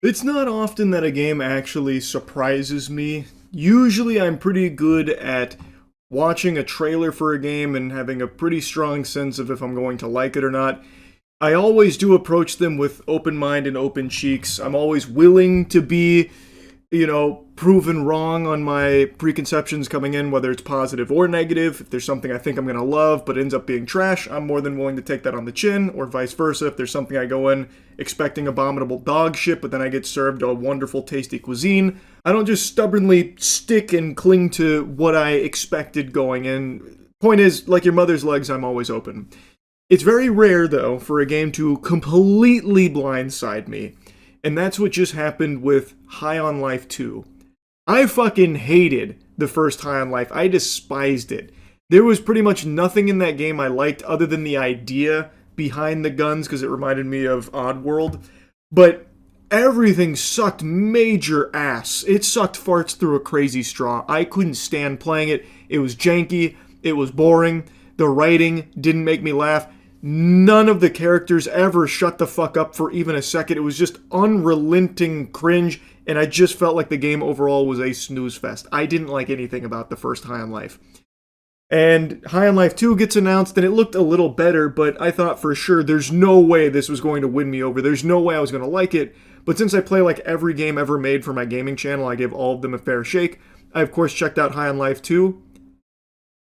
It's not often that a game actually surprises me. Usually, I'm pretty good at watching a trailer for a game and having a pretty strong sense of if I'm going to like it or not. I always do approach them with open mind and open cheeks. I'm always willing to be, proven wrong on my preconceptions coming in, whether it's positive or negative. If there's something I think I'm going to love but ends up being trash, I'm more than willing to take that on the chin, or vice versa. If there's something I go in expecting abominable dog shit, but then I get served a wonderful, tasty cuisine, I don't just stubbornly stick and cling to what I expected going in. Point is, like your mother's legs, I'm always open. It's very rare, though, for a game to completely blindside me. And that's what just happened with High on Life 2. I fucking hated the first High on Life. I despised it. There was pretty much nothing in that game I liked other than the idea behind the guns, because it reminded me of Oddworld. But everything sucked major ass. It sucked farts through a crazy straw. I couldn't stand playing it. It was janky. It was boring. The writing didn't make me laugh. None of the characters ever shut the fuck up for even a second. It was just unrelenting cringe, and I just felt like the game overall was a snooze fest. I didn't like anything about the first High on Life. And High on Life 2 gets announced, and it looked a little better, but I thought for sure there's no way this was going to win me over. There's no way I was going to like it. But since I play like every game ever made for my gaming channel, I gave all of them a fair shake. I, of course, checked out High on Life 2.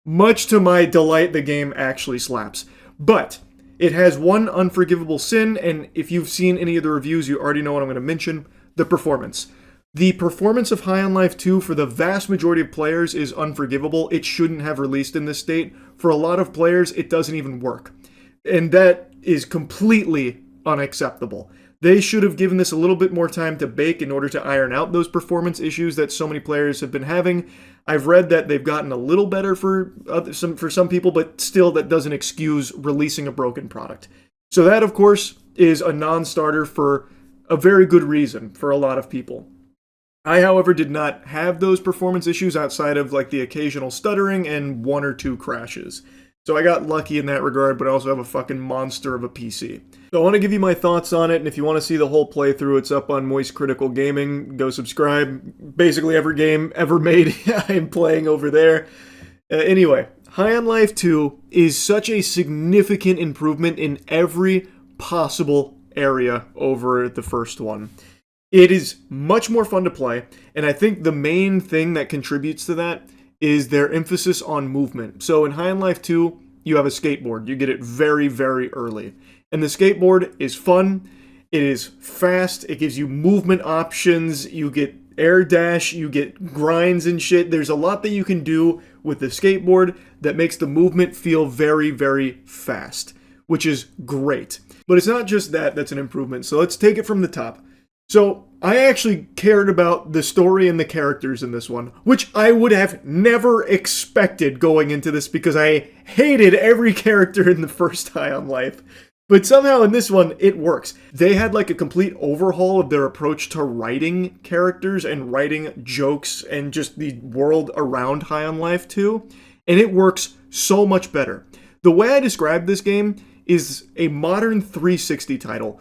Much to my delight, the game actually slaps. But it has one unforgivable sin, and if you've seen any of the reviews, you already know what I'm going to mention: the performance. The performance of High on Life 2 for the vast majority of players is unforgivable. It shouldn't have released in this state. For a lot of players, it doesn't even work. And that is completely unacceptable. They should have given this a little bit more time to bake in order to iron out those performance issues that so many players have been having. I've read that they've gotten a little better for some people, but still that doesn't excuse releasing a broken product. So that, of course, is a non-starter for a very good reason for a lot of people. I, however, did not have those performance issues outside of like the occasional stuttering and one or two crashes. So I got lucky in that regard, but I also have a fucking monster of a PC. So I want to give you my thoughts on it, and if you want to see the whole playthrough, it's up on Moist Critical Gaming. Go subscribe. Basically every game ever made, I'm playing over there. Anyway, High on Life 2 is such a significant improvement in every possible area over the first one. It is much more fun to play, and I think the main thing that contributes to that is their emphasis on movement. So in High on Life 2, you have a skateboard. You get it very, very early. And the skateboard is fun. It is fast. It gives you movement options. You get air dash. You get grinds and shit. There's a lot that you can do with the skateboard that makes the movement feel very, very fast, which is great. But it's not just that that's an improvement. So let's take it from the top. So, I actually cared about the story and the characters in this one, which I would have never expected going into this because I hated every character in the first High on Life. But somehow in this one, it works. They had like a complete overhaul of their approach to writing characters and writing jokes and just the world around High on Life 2, and it works so much better. The way I describe this game is a modern 360 title.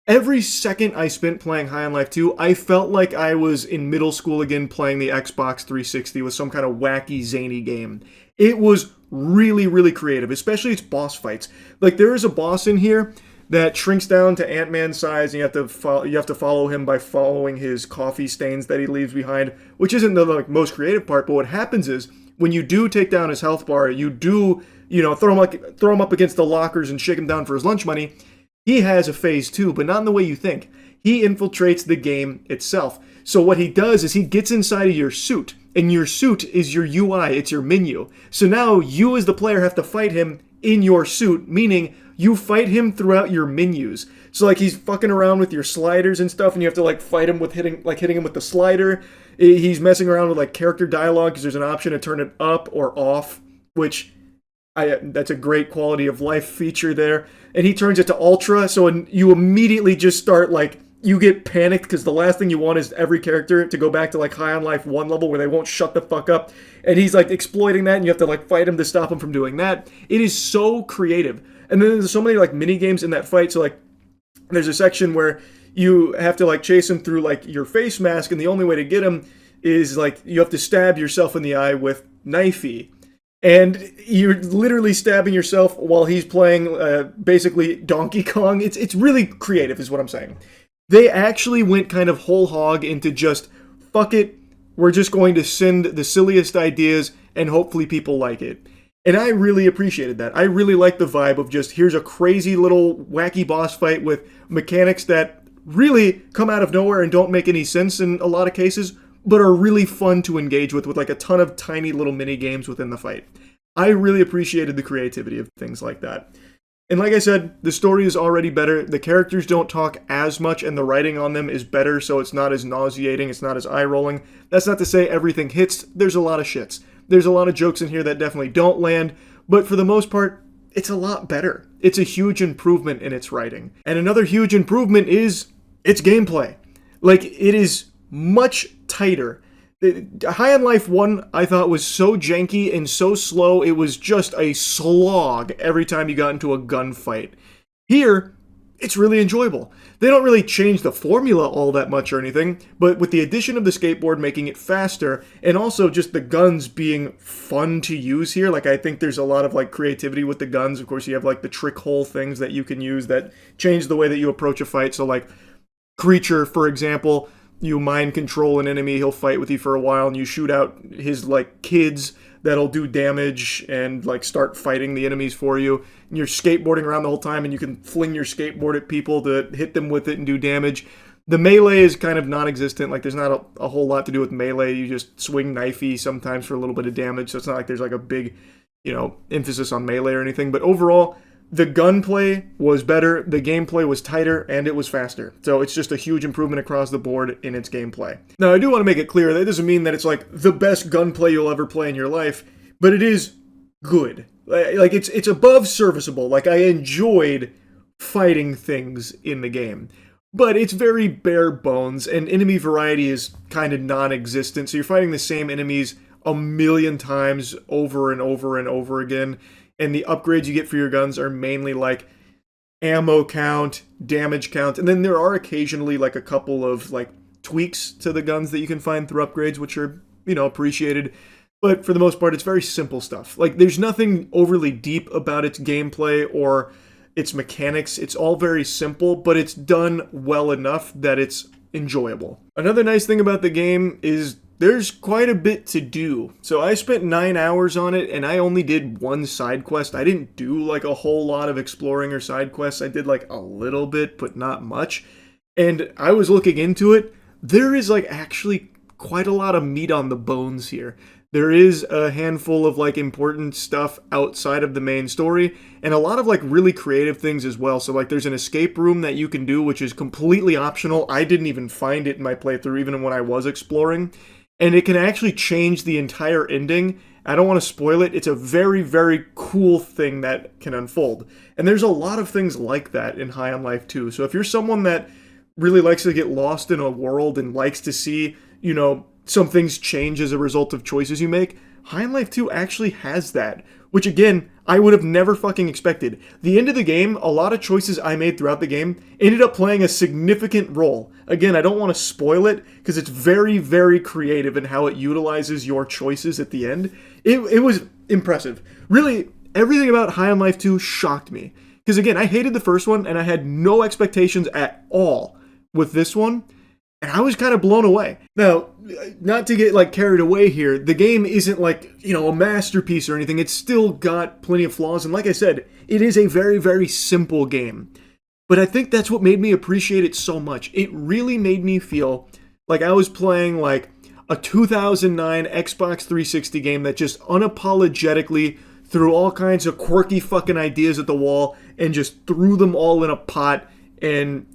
Every second I spent playing High on Life 2, I felt like I was in middle school again playing the Xbox 360 with some kind of wacky, zany game. It was really, really creative, especially its boss fights. Like, there is a boss in here that shrinks down to Ant-Man size, and you have to follow him by following his coffee stains that he leaves behind, which isn't the most creative part, but what happens is, when you do take down his health bar, you do, throw him up against the lockers and shake him down for his lunch money. He has a phase 2, but not in the way you think. He infiltrates the game itself. So what he does is he gets inside of your suit, and your suit is your UI, it's your menu. So now you as the player have to fight him in your suit, meaning you fight him throughout your menus. So like he's fucking around with your sliders and stuff, and you have to like fight him with hitting him with the slider. He's messing around with like character dialogue because there's an option to turn it up or off, which that's a great quality of life feature there. And he turns it to ultra, so you immediately just start like, you get panicked because the last thing you want is every character to go back to like High on Life 1 level where they won't shut the fuck up. And he's like exploiting that, and you have to like fight him to stop him from doing that. It is so creative. And then there's so many like mini games in that fight. So like there's a section where you have to like chase him through like your face mask, and the only way to get him is like you have to stab yourself in the eye with knifey. And you're literally stabbing yourself while he's playing basically Donkey Kong. It's really creative is what I'm saying. They actually went kind of whole hog into just, fuck it, we're just going to send the silliest ideas and hopefully people like it. And I really appreciated that. I really like the vibe of just, here's a crazy little wacky boss fight with mechanics that really come out of nowhere and don't make any sense in a lot of cases, but are really fun to engage with like a ton of tiny little mini games within the fight. I really appreciated the creativity of things like that. And like I said, the story is already better. The characters don't talk as much and the writing on them is better, so it's not as nauseating, it's not as eye-rolling. That's not to say everything hits. There's a lot of shits. There's a lot of jokes in here that definitely don't land, but for the most part, it's a lot better. It's a huge improvement in its writing. And another huge improvement is its gameplay. Like, it is much tighter. High on Life 1, I thought, was so janky and so slow, it was just a slog every time you got into a gunfight. Here, it's really enjoyable. They don't really change the formula all that much or anything, but with the addition of the skateboard making it faster, and also just the guns being fun to use here, like I think there's a lot of like creativity with the guns. Of course, you have like the trick hole things that you can use that change the way that you approach a fight. So like Creature, for example, you mind control an enemy, he'll fight with you for a while, and you shoot out his, like, kids that'll do damage and, like, start fighting the enemies for you. And you're skateboarding around the whole time, and you can fling your skateboard at people to hit them with it and do damage. The melee is kind of non-existent. Like, there's not a whole lot to do with melee. You just swing knifey sometimes for a little bit of damage, so it's not like there's, like, a big, emphasis on melee or anything. But overall, the gunplay was better, the gameplay was tighter, and it was faster. So it's just a huge improvement across the board in its gameplay. Now, I do want to make it clear that doesn't mean that it's like the best gunplay you'll ever play in your life, but it is good. Like, it's above serviceable. Like, I enjoyed fighting things in the game. But it's very bare bones, and enemy variety is kind of non-existent, so you're fighting the same enemies a million times over and over and over again. And the upgrades you get for your guns are mainly like ammo count, damage count, and then there are occasionally like a couple of like tweaks to the guns that you can find through upgrades, which are, appreciated. But for the most part, it's very simple stuff. Like, there's nothing overly deep about its gameplay or its mechanics. It's all very simple, but it's done well enough that it's enjoyable. Another nice thing about the game is there's quite a bit to do. So I spent 9 hours on it, and I only did one side quest. I didn't do like a whole lot of exploring or side quests. I did like a little bit, but not much. And I was looking into it. There is like actually quite a lot of meat on the bones here. There is a handful of like important stuff outside of the main story, and a lot of like really creative things as well. So like there's an escape room that you can do, which is completely optional. I didn't even find it in my playthrough, even when I was exploring. And it can actually change the entire ending. I don't want to spoil it. It's a very, very cool thing that can unfold. And there's a lot of things like that in High on Life 2. So if you're someone that really likes to get lost in a world and likes to see, some things change as a result of choices you make, High on Life 2 actually has that. Which, again, I would have never fucking expected. The end of the game, a lot of choices I made throughout the game ended up playing a significant role. Again, I don't want to spoil it, because it's very, very creative in how it utilizes your choices at the end. It was impressive. Really, everything about High on Life 2 shocked me. Because, again, I hated the first one, and I had no expectations at all with this one. And I was kind of blown away. Now, not to get like carried away here, the game isn't like, a masterpiece or anything. It's still got plenty of flaws. And like I said, it is a very, very simple game. But I think that's what made me appreciate it so much. It really made me feel like I was playing like a 2009 Xbox 360 game that just unapologetically threw all kinds of quirky fucking ideas at the wall and just threw them all in a pot and,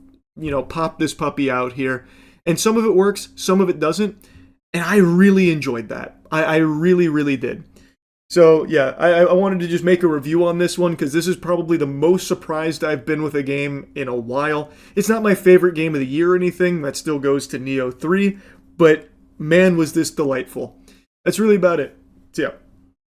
popped this puppy out here. And some of it works, some of it doesn't. And I really enjoyed that. I really, really did. So, yeah, I wanted to just make a review on this one, because this is probably the most surprised I've been with a game in a while. It's not my favorite game of the year or anything. That still goes to Nioh 3. But, man, was this delightful. That's really about it. So, yeah.